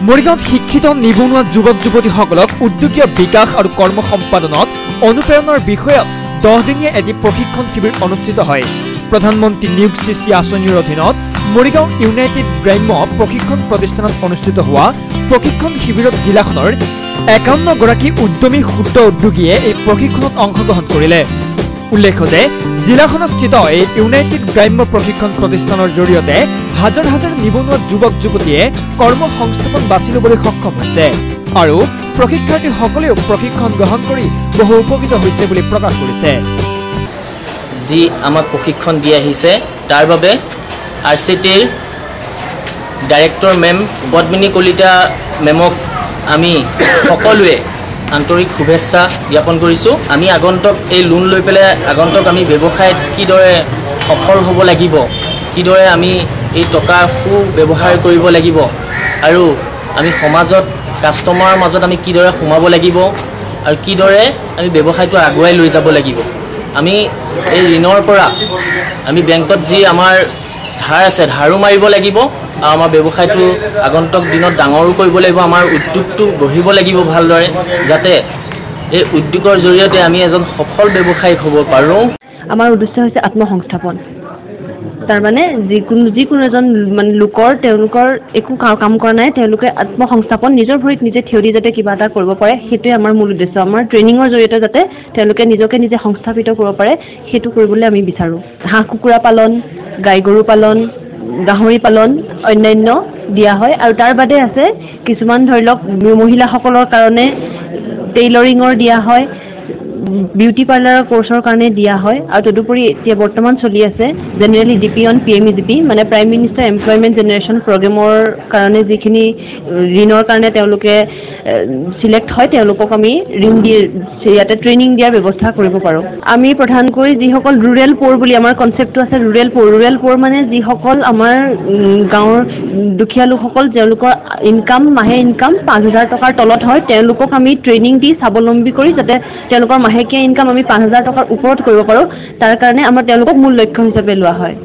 মৰিগাঁৱত শিক্ষিত নিবনুৱা যুৱক যুৱতীসকলক উদ্যোগীয় বিকাশ আৰু কৰ্ম সম্পাদনত অনুপ্ৰেৰণাৰ বিষয়ত 10 দিনীয়া এটি প্ৰশিক্ষণ শিবিৰ অনুষ্ঠিত হয়। প্ৰধানমন্ত্ৰী নিয়োগ সৃষ্টি আঁচনিৰ অধীনত মৰিগাঁও ইউনাইটেড গ্ৰাম্য প্ৰশিক্ষণ প্ৰতিষ্ঠানত অনুষ্ঠিত হোৱা প্ৰশিক্ষণ শিবিৰত জিলাখনৰ 51 গৰাকী উদ্যমী ক্ষুদ্ৰ উদ্যোগীয়ে এই প্ৰশিক্ষণত অংশগ্ৰহণ কৰিলে। উল্লেখ্য যে জিলাখনত স্থিত এই ইউনাইটেড গ্ৰাম্য প্ৰশিক্ষণ প্ৰতিষ্ঠানৰ জৰিয়তে হাজাৰ হাজাৰ নিবনুৱা যুৱক যুৱতীয়ে কৰ্ম সংস্থাপন বাছি ল'বলৈ সক্ষম হৈছে আৰু প্ৰশিক্ষাৰ্থীসকলেও প্ৰশিক্ষণ গ্ৰহণ কৰি বহু উপকৃত হৈছে বুলি প্ৰকাশ কৰিছে। যি আমাক প্ৰশিক্ষণ দি আহিছে তাৰ বাবে RCTৰ ডাইৰেক্টৰ মেম পদ্মিনী কলিতা মেমক আমি সকলোৱে আন্তৰিক শুভেচ্ছা জ্ঞাপন কৰিছোঁ। আমি আগন্তুক এই লোন লৈ পেলাই আগন্তুক আমি ব্যৱসায়ত কিদৰে সফল হ'ব লাগিব, কিদৰে আমি এই টকা সুব্যৱহাৰ কৰিব লাগিব আৰু আমি সমাজত কাষ্টমাৰৰ মাজত আমি কিদৰে সোমাব লাগিব আৰু কিদৰে আমি ব্যৱসায়টো আগুৱাই লৈ যাব লাগিব। আমি এই ঋণৰ পৰা আমি বেংকত যি আমাৰ ধাৰ আছে ধাৰো মাৰিব লাগিব আৰু আমাৰ ব্যৱসায়টো আগন্তুক দিনত ডাঙৰো কৰিব লাগিব। আমাৰ উদ্যোগটো গঢ়িব লাগিব ভালদৰে, যাতে এই উদ্যোগৰ জৰিয়তে আমি এজন সফল ব্যৱসায়িক হ'ব পাৰোঁ। আমাৰ উদ্দেশ্য হৈছে আত্মসংস্থাপন। তাৰমানে যিকোনো এজন মানে লোকৰ তেওঁলোকৰ একো কাম কৰা নাই, তেওঁলোকে আত্মসংস্থাপন নিজৰ ভৰিত নিজে থিয় দি যাতে কিবা এটা কৰিব পাৰে, সেইটোৱে আমাৰ মূল উদ্দেশ্য। আমাৰ ট্ৰেইনিঙৰ জৰিয়তে যাতে তেওঁলোকে নিজকে নিজে সংস্থাপিত কৰিব পাৰে সেইটো কৰিবলৈ আমি বিচাৰোঁ। হাঁহ কুকুৰা পালন, গাই গৰু পালন, গাহৰি পালন অন্যান্য দিয়া হয় আৰু তাৰ বাদে আছে কিছুমান ধৰি লওক মহিলাসকলৰ কাৰণে টেইলৰিঙৰ দিয়া হয়, বিউটি পাৰ্লাৰৰ কোৰ্চৰ কাৰণে দিয়া হয় আৰু তদুপৰি এতিয়া বৰ্তমান চলি আছে জেনেৰেল EGP অন PMEGP মানে প্ৰাইম মিনিষ্টাৰ এমপ্লয়মেণ্ট জেনেৰেশ্যন প্ৰগ্ৰেমৰ কাৰণে যিখিনি ঋণৰ কাৰণে তেওঁলোকে সিলেক্ট হয় তেওঁলোকক আমি ঋণ দিয়ে ইয়াতে ট্ৰেইনিং দিয়াৰ ব্যৱস্থা কৰিব পাৰোঁ। আমি প্ৰধানকৈ যিসকল ৰুৰেল প'ৰ বুলি আমাৰ কনচেপ্টটো আছে ৰুৰেল প'ৰ মানে যিসকল আমাৰ গাঁৱৰ দুখীয়া লোকসকল তেওঁলোকৰ মাহে ইনকাম 5,000 টকাৰ তলত হয়, তেওঁলোকক আমি ট্ৰেইনিং দি স্বাৱলম্বী কৰি যাতে তেওঁলোকৰ মাহেকীয়া ইনকাম আমি 5,000 টকাৰ ওপৰত কৰিব পাৰোঁ তাৰ কাৰণে আমাৰ তেওঁলোকক মূল লক্ষ্য হিচাপে লোৱা হয়।